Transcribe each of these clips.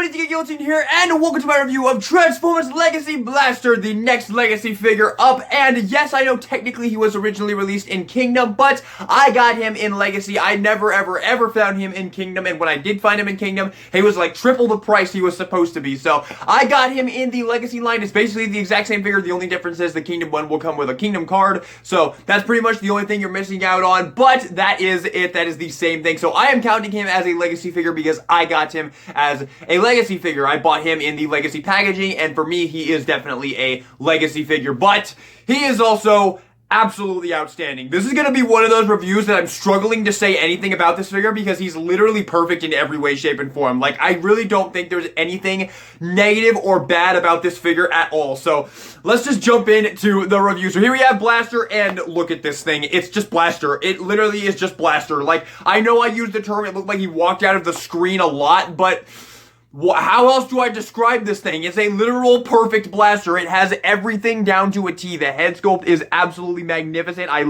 everybody, Guillotine here, and welcome to my review of Transformers Legacy Blaster, the next Legacy figure up. And yes, I know technically he was originally released in Kingdom, but I got him in Legacy. I never, ever found him in Kingdom, and when I did find him in Kingdom, he was like triple the price he was supposed to be. So I got him in the Legacy line. It's basically the exact same figure. The only difference is the Kingdom one will come with a Kingdom card. So that's pretty much the only thing you're missing out on, but that is it. That is the same thing. So I am counting him as a Legacy figure because I got him as a Legacy figure. I bought him in the Legacy packaging, and for me, he is definitely a Legacy figure, but he is also absolutely outstanding. This is going to be one of those reviews that I'm struggling to say anything about this figure because he's literally perfect in every way, shape, and form. Like, I really don't think there's anything negative or bad about this figure at all. So let's just jump into the review. So here we have Blaster, and look at this thing. It's just Blaster. It literally is just Blaster. Like, I know I used the term, it looked like he walked out of the screen a lot, but how else do I describe this thing? It's a literal perfect blaster. It has everything down to a T. The head sculpt is absolutely magnificent. I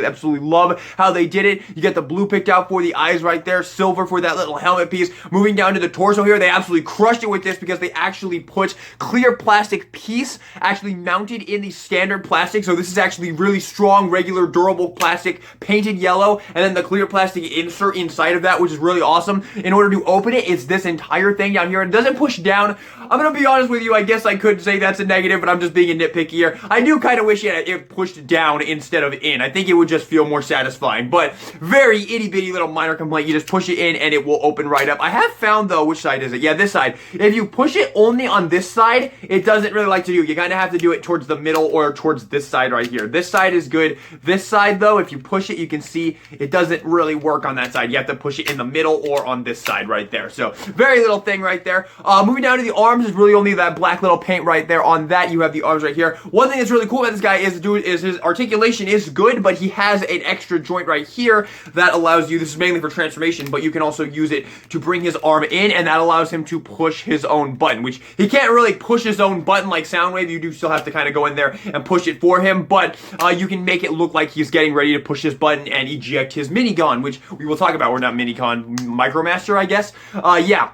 absolutely love how they did it. You get the blue picked out for the eyes right there, silver for that little helmet piece. Moving down to the torso here, they absolutely crushed it with this because they actually put clear plastic piece actually mounted in the standard plastic. So this is actually really strong, regular, durable plastic, painted yellow, and then the clear plastic insert inside of that, which is really awesome. In order to open it, it's this entire thing down here. It doesn't push down. I'm gonna be honest with you, I guess I could say that's a negative, but I'm just being a nitpicky here. I do kind of wish it pushed down instead of in. I think it would just feel more satisfying, but very itty-bitty little minor complaint. You just push it in and it will open right up. I have found though, which side is it? Yeah, this side. If you push it only on this side, it doesn't really like to do. You kind of have to do it towards the middle or towards this side right here. This side is good. This side though, if you push it, you can see it doesn't really work on that side. You have to push it in the middle or on this side right there. So very little thing right there. Moving down to the arms is really only that black little paint right there. On that, you have the arms right here. One thing that's really cool about this guy is his articulation is good, but he has an extra joint right here that allows you, this is mainly for transformation, but you can also use it to bring his arm in, and that allows him to push his own button, which he can't really push his own button like Soundwave. You do still have to kind of go in there and push it for him, but you can make it look like he's getting ready to push his button and eject his minigun, which we will talk about. We're not minigun, Micromaster, I guess. Yeah.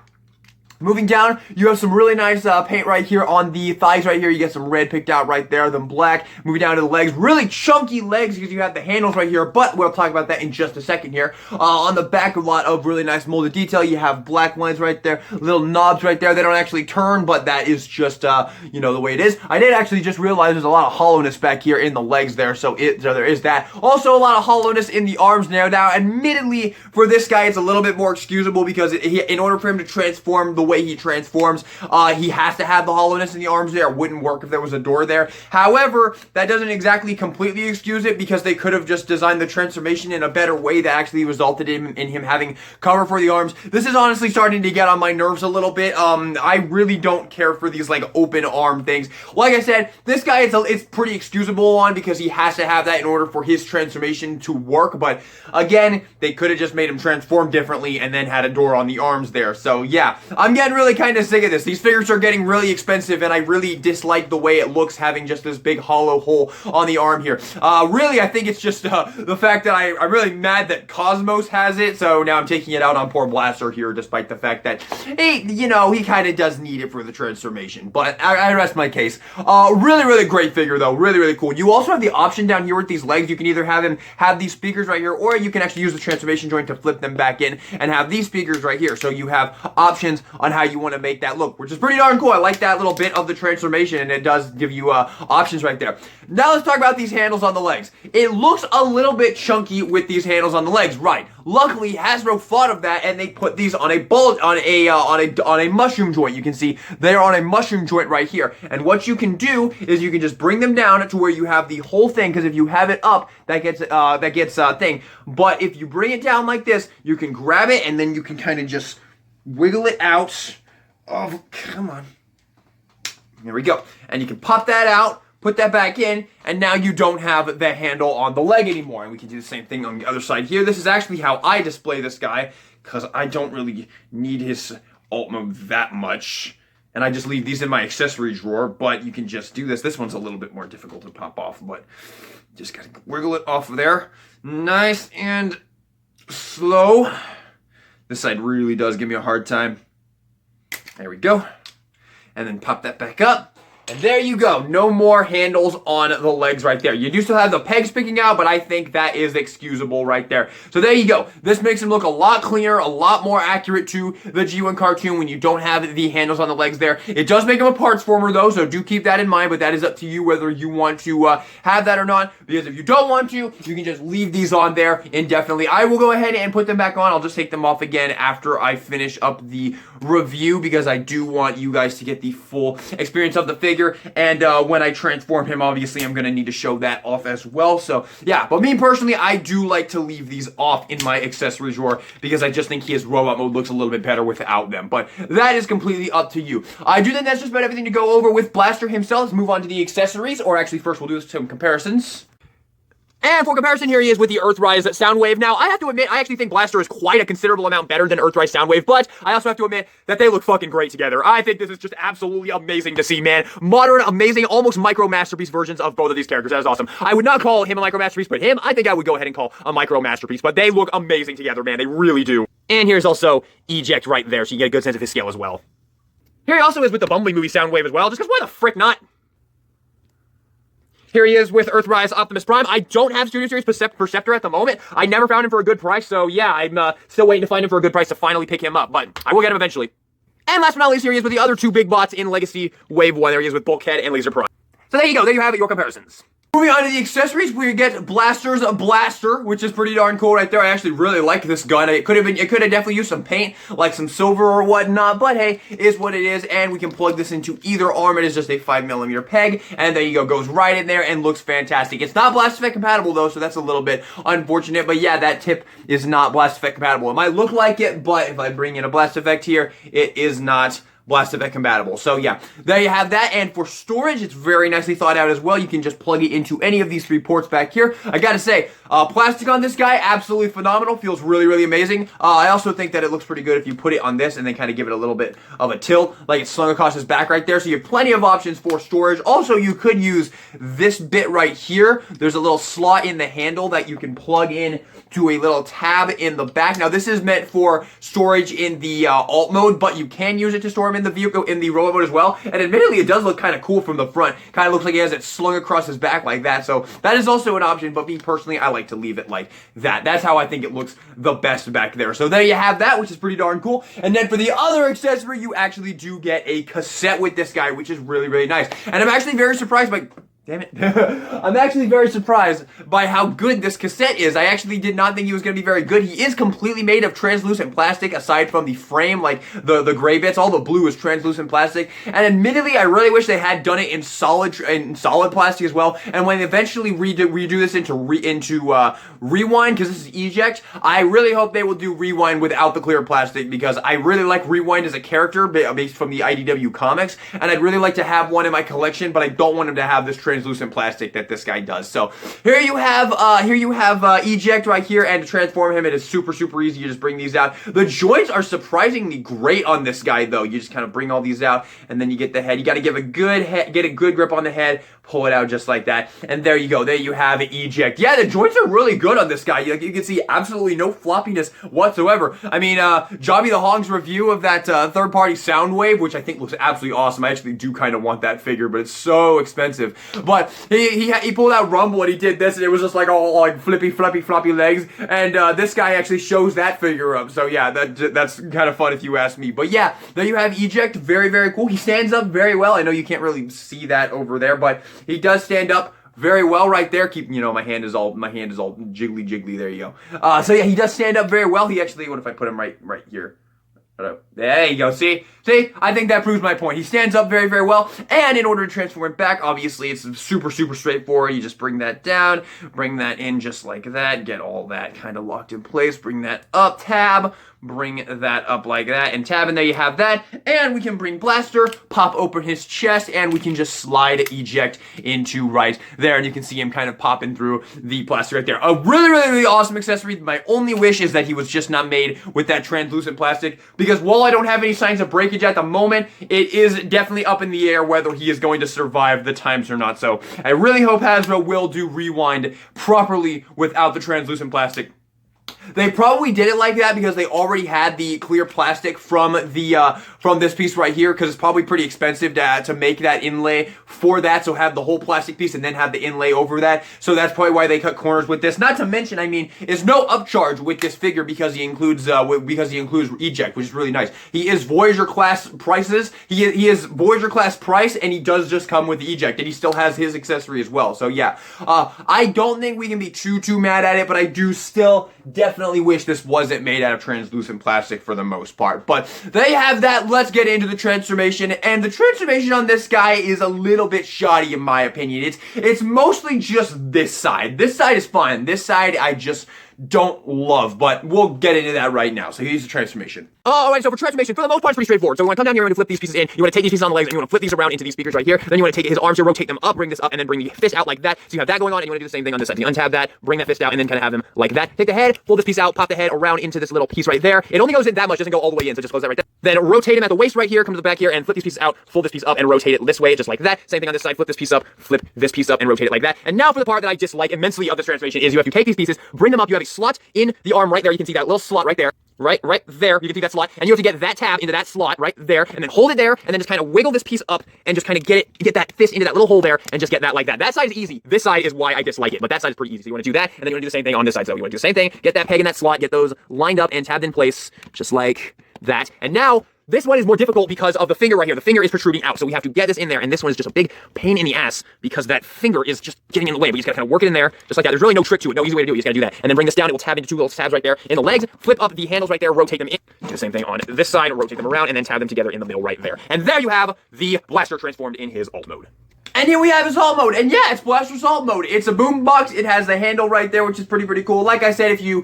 Moving down, you have some really nice paint right here on the thighs right here. You get some red picked out right there, then black. Moving down to the legs, really chunky legs because you have the handles right here, but we'll talk about that in just a second here. On the back, a lot of really nice molded detail. You have black lines right there, little knobs right there. They don't actually turn, but that is just, you know, the way it is. I did actually just realize there's a lot of hollowness back here in the legs there, so there is that. Also, a lot of hollowness in the arms now. Now, admittedly, for this guy, it's a little bit more excusable because in order for him to transform the way he transforms, he has to have the hollowness in the arms there. It wouldn't work if there was a door there. However, that doesn't exactly completely excuse it because they could have just designed the transformation in a better way that actually resulted in him having cover for the arms. This is honestly starting to get on my nerves a little bit. I really don't care for these like open arm things. Like I said, this guy it's pretty excusable on because he has to have that in order for his transformation to work. But again, they could have just made him transform differently and then had a door on the arms there. So yeah, I'm getting really kind of sick of this. These figures are getting really expensive, and I really dislike the way it looks having just this big hollow hole on the arm here. Really, I think it's just the fact that I'm really mad that Cosmos has it, so now I'm taking it out on poor Blaster here, despite the fact that he kind of does need it for the transformation. But I rest my case. Really great figure though. Really cool. You also have the option down here with these legs. You can either have him have these speakers right here, or you can actually use the transformation joint to flip them back in and have these speakers right here. So you have options on how you want to make that look, which is pretty darn cool. I like that little bit of the transformation, and it does give you options right there. Now let's talk about these handles on the legs. It looks a little bit chunky with these handles on the legs, right? Luckily, Hasbro thought of that, and they put these on a mushroom joint. You can see they're on a mushroom joint right here. And what you can do is you can just bring them down to where you have the whole thing, because if you have it up, that gets thing. But if you bring it down like this, you can grab it, and then you can kind of just wiggle it out. Oh, come on. There we go. And you can pop that out, put that back in, and now you don't have the handle on the leg anymore. And we can do the same thing on the other side here. This is actually how I display this guy, because I don't really need his alt mode that much. And I just leave these in my accessory drawer, but you can just do this. This one's a little bit more difficult to pop off, but just gotta wiggle it off of there. Nice and slow. This side really does give me a hard time. There we go. And then pop that back up. And there you go. No more handles on the legs right there. You do still have the pegs sticking out, but I think that is excusable right there. So there you go. This makes him look a lot cleaner, a lot more accurate to the G1 cartoon when you don't have the handles on the legs there. It does make him a parts former though, so do keep that in mind, but that is up to you whether you want to have that or not, because if you don't want to, you can just leave these on there indefinitely. I will go ahead and put them back on. I'll just take them off again after I finish up the review, because I do want you guys to get the full experience of the figure. And when I transform him, obviously I'm going to need to show that off as well. So yeah, but me personally, I do like to leave these off in my accessories drawer because I just think his robot mode looks a little bit better without them. But that is completely up to you. I do think that's just about everything to go over with Blaster himself. Let's move on to the accessories, or actually first we'll do some comparisons. And for comparison, here he is with the Earthrise Soundwave. Now, I have to admit, I actually think Blaster is quite a considerable amount better than Earthrise Soundwave, but I also have to admit that they look fucking great together. I think this is just absolutely amazing to see, man. Modern, amazing, almost micro masterpiece versions of both of these characters. That is awesome. I would not call him a micro masterpiece, but him, I think I would go ahead and call a micro masterpiece, but they look amazing together, man. They really do. And here's also Eject right there, so you get a good sense of his scale as well. Here he also is with the Bumblebee movie Soundwave as well, just because why the frick not? Here he is with Earthrise Optimus Prime. I don't have Studio Series Perceptor at the moment. I never found him for a good price, so yeah, I'm still waiting to find him for a good price to finally pick him up, but I will get him eventually. And last but not least, here he is with the other two big bots in Legacy Wave 1. There he is with Bulkhead and Laser Prime. So there you go. There you have it, your comparisons. Moving on to the accessories, we get Blaster's Blaster, which is pretty darn cool right there. I actually really like this gun. It could have definitely used some paint, like some silver or whatnot, but hey, it is what it is, and we can plug this into either arm. It is just a 5mm peg, and there you go, goes right in there and looks fantastic. It's not Blast Effect compatible though, so that's a little bit unfortunate, but yeah, that tip is not Blast Effect compatible. It might look like it, but if I bring in a Blast Effect here, it is not Blast Effect compatible. So yeah, there you have that. And for storage, it's very nicely thought out as well. You can just plug it into any of these three ports back here. I gotta say, plastic on this guy, absolutely phenomenal. Feels really, really amazing. I also think that it looks pretty good if you put it on this and then kind of give it a little bit of a tilt, like it's slung across his back right there. So you have plenty of options for storage. Also, you could use this bit right here. There's a little slot in the handle that you can plug in to a little tab in the back. Now, this is meant for storage in the alt mode, but you can use it to store him in the vehicle, in the robot mode as well. And admittedly, it does look kind of cool from the front. Kind of looks like he has it slung across his back like that. So that is also an option, but me personally, I like to leave it like that. That's how I think it looks the best back there. So there you have that, which is pretty darn cool. And then for the other accessory, you actually do get a cassette with this guy, which is really, really nice. And I'm actually very surprised by... Damn it. I'm actually very surprised by how good this cassette is. I actually did not think he was going to be very good. He is completely made of translucent plastic, aside from the frame, like the gray bits. All the blue is translucent plastic. And admittedly, I really wish they had done it in solid plastic as well. And when they eventually redo this into Rewind, because this is Eject, I really hope they will do Rewind without the clear plastic, because I really like Rewind as a character based from the IDW comics. And I'd really like to have one in my collection, but I don't want him to have this translucent plastic that this guy does. So here you have Eject right here, and to transform him, it is super, super easy. You just bring these out. The joints are surprisingly great on this guy, though. You just kind of bring all these out, and then you get the head. You got to give a good head, get a good grip on the head, pull it out just like that, and there you go. There you have Eject. Yeah, the joints are really good on this guy. You can see absolutely no floppiness whatsoever. I mean, Jobby the Hog's review of that third-party Soundwave, which I think looks absolutely awesome. I actually do kind of want that figure, but it's so expensive. But he pulled out Rumble and he did this, and it was just like all like flippy, floppy legs. And this guy actually shows that figure up. So yeah, that's kind of fun if you ask me. But yeah, there you have Eject. Very, very cool. He stands up very well. I know you can't really see that over there, but he does stand up very well right there. Keep, you know, my hand is all jiggly. There you go. So yeah, he does stand up very well. He actually, what if I put him right here? There you go. See, I think that proves my point. He stands up very, very well. And in order to transform it back, obviously it's super, super straightforward. You just bring that down, bring that in just like that, get all that kind of locked in place, bring that up, tab, bring that up like that, and tab, and there you have that. And we can bring Blaster, pop open his chest, and we can just slide Eject into right there, and you can see him kind of popping through the plastic right there. A really, really, really awesome accessory. My only wish is that he was just not made with that translucent plastic, because while I don't have any signs of breakage at the moment, it is definitely up in the air whether he is going to survive the times or not. So I really hope Hasbro will do Rewind properly without the translucent plastic. They probably did it like that because they already had the clear plastic from this piece right here, because it's probably pretty expensive to make that inlay for that. So have the whole plastic piece and then have the inlay over that. So that's probably why they cut corners with this. Not to mention, I mean, there's no upcharge with this figure because he includes Eject, which is really nice. He is Voyager class prices. He is Voyager class price, and he does just come with the Eject, and he still has his accessory as well. So yeah, I don't think we can be too mad at it, but I do still definitely wish this wasn't made out of translucent plastic for the most part. But they have that. Let's get into the transformation, and the transformation on this guy is a little bit shoddy in my opinion. It's mostly just this side. This side is fine. This side I just don't love, but we'll get into that right now. So here's the transformation. Alright, so for transformation, for the most part, it's pretty straightforward. So you want to come down here and flip these pieces in. You want to take these pieces on the legs and you want to flip these around into these speakers right here. Then you want to take his arms here, rotate them up, bring this up, and then bring the fist out like that. So you have that going on, and you want to do the same thing on this side. So you untab that, bring that fist out, and then kind of have him like that. Take the head, pull this piece out, pop the head around into this little piece right there. It only goes in that much, doesn't go all the way in, so just goes that right there. Then rotate him at the waist right here, come to the back here, and flip these pieces out, pull this piece up, and rotate it this way, just like that. Same thing on this side, flip this piece up, flip this piece up, and rotate it like that. And now for the part that I dislike immensely of this transformation is you have to take these pieces, bring them up, you have a slot in the arm right there. You can see that little slot right there. Right there, you can see that slot, and you have to get that tab into that slot right there, and then hold it there, and then just kind of wiggle this piece up, and just kind of get that fist into that little hole there, and just get that like that. That side is easy. This side is why I dislike it, but that side is pretty easy. So you want to do that, and then you want to do the same thing on this side. So you want to do the same thing, get that peg in that slot, get those lined up and tabbed in place, just like that. And now, this one is more difficult because of the finger right here. The finger is protruding out, so we have to get this in there, and this one is just a big pain in the ass because that finger is just getting in the way, but you just gotta kind of work it in there, just like that. There's really no trick to it, no easy way to do it. You just gotta do that. And then bring this down, it will tab into two little tabs right there in the legs, flip up the handles right there, rotate them in. Do the same thing on this side, rotate them around, and then tab them together in the middle right there. And there you have the blaster transformed in his alt mode. And here we have his alt mode, and yeah, it's Blaster's alt mode. It's a boombox. It has the handle right there, which is pretty cool. Like I said, if you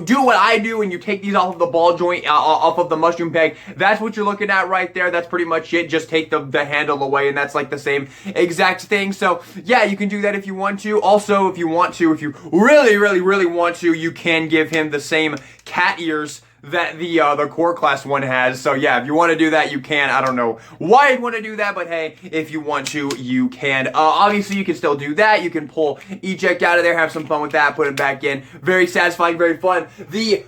do what I do and you take these off of the ball joint, off of the mushroom peg, that's what you're looking at right there. That's pretty much it. Just take the handle away, and that's like the same exact thing. So yeah, you can do that if you want to. Also, if you really want to, you can give him the same cat ears that the core class one has. So yeah, if you want to do that, you can. I don't know why you'd want to do that, but hey, if you want to, you can. Obviously, you can still do that. You can pull Eject out of there, have some fun with that, put it back in. Very satisfying, very fun. The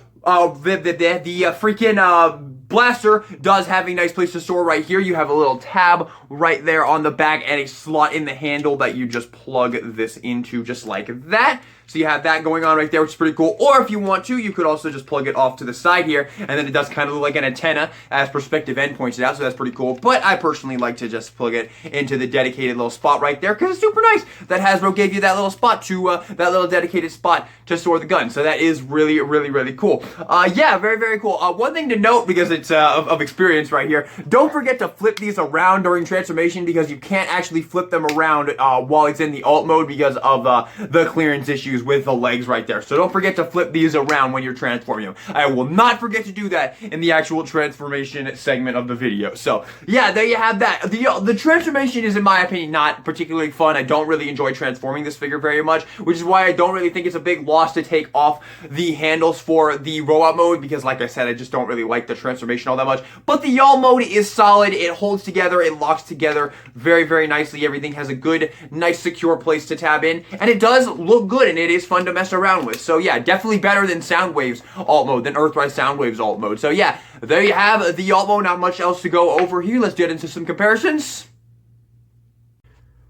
freaking blaster does have a nice place to store right here. You have a little tab right there on the back and a slot in the handle that you just plug this into just like that. So you have that going on right there, which is pretty cool. Or if you want to, you could also just plug it off to the side here, and then it does kind of look like an antenna, as Perspective N points it out, so that's pretty cool. But I personally like to just plug it into the dedicated little spot right there, because it's super nice that Hasbro gave you that little spot to, that little dedicated spot to store the gun. So that is really cool. Yeah, very cool. One thing to note, because it's of experience right here, don't forget to flip these around during transformation, because you can't actually flip them around while it's in the alt mode because of the clearance issues with the legs right there. So don't forget to flip these around when you're transforming them. I will not forget to do that in the actual transformation segment of the video. So yeah, there you have that. The transformation is, in my opinion, not particularly fun. I don't really enjoy transforming this figure very much, which is why I don't really think it's a big loss to take off the handles for the robot mode, because like I said, I just don't really like the transformation all that much. But the y'all mode is solid. It holds together, it locks together very nicely. Everything has a good, nice, secure place to tab in, and it does look good, and it is fun to mess around with. So yeah, definitely better than Soundwave's alt mode, than Earthrise Soundwave's alt mode. So yeah, there you have the alt mode. Not much else to go over here. Let's get into some comparisons.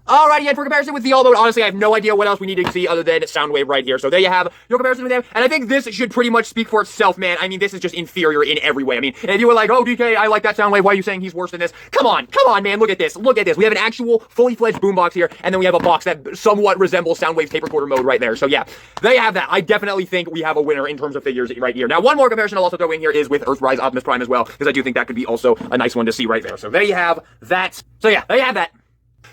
Alrighty, and for comparison with the alt mode, honestly, I have no idea what else we need to see other than Soundwave right here. So there you have your comparison with them, and I think this should pretty much speak for itself, man. I mean, this is just inferior in every way. I mean, if you were like, oh, DK, I like that Soundwave, why are you saying he's worse than this? Come on, man, look at this. We have an actual, fully fledged boombox here, and then we have a box that somewhat resembles Soundwave's tape recorder mode right there. So yeah, there you have that. I definitely think we have a winner in terms of figures right here. Now, one more comparison I'll also throw in here is with Earthrise Optimus Prime as well, because I do think that could be also a nice one to see right there. So there you have that. So yeah, there you have that.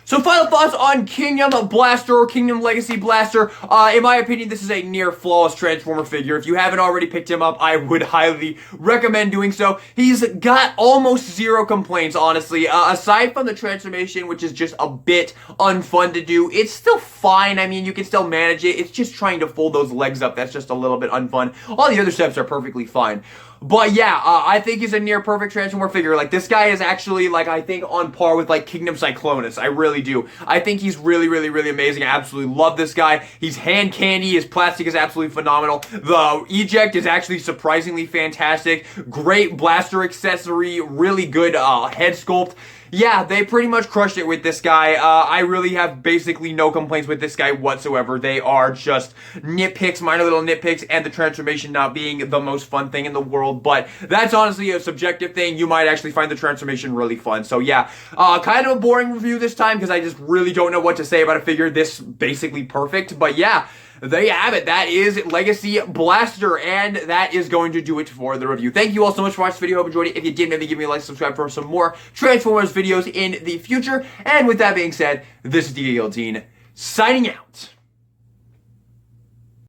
So final thoughts on Kingdom Blaster, or Kingdom Legacy Blaster. In my opinion, this is a near flawless Transformer figure. If you haven't already picked him up, I would highly recommend doing so. He's got almost zero complaints, honestly. Aside from the transformation, which is just a bit unfun to do, it's still fine. I mean, you can still manage it. It's just trying to fold those legs up. That's just a little bit unfun. All the other steps are perfectly fine. But yeah, I think he's a near perfect Transformer figure. Like, this guy is actually, like, I think on par with, like, Kingdom Cyclonus. I really do. I think he's really, really, really amazing. I absolutely love this guy. He's hand candy. His plastic is absolutely phenomenal. The eject is actually surprisingly fantastic. Great blaster accessory. Really good head sculpt. Yeah, they pretty much crushed it with this guy. I really have basically no complaints with this guy whatsoever. They are just nitpicks, minor little nitpicks, and the transformation not being the most fun thing in the world. But that's honestly a subjective thing. You might actually find the transformation really fun. So yeah, kind of a boring review this time because I just really don't know what to say about a figure this basically perfect. But yeah, there you have it. That is Legacy Blaster, and that is going to do it for the review. Thank you all so much for watching this video. Hope you enjoyed it. If you did, maybe give me a like, subscribe for some more Transformers videos in the future. And with that being said, this is the Guillotine signing out.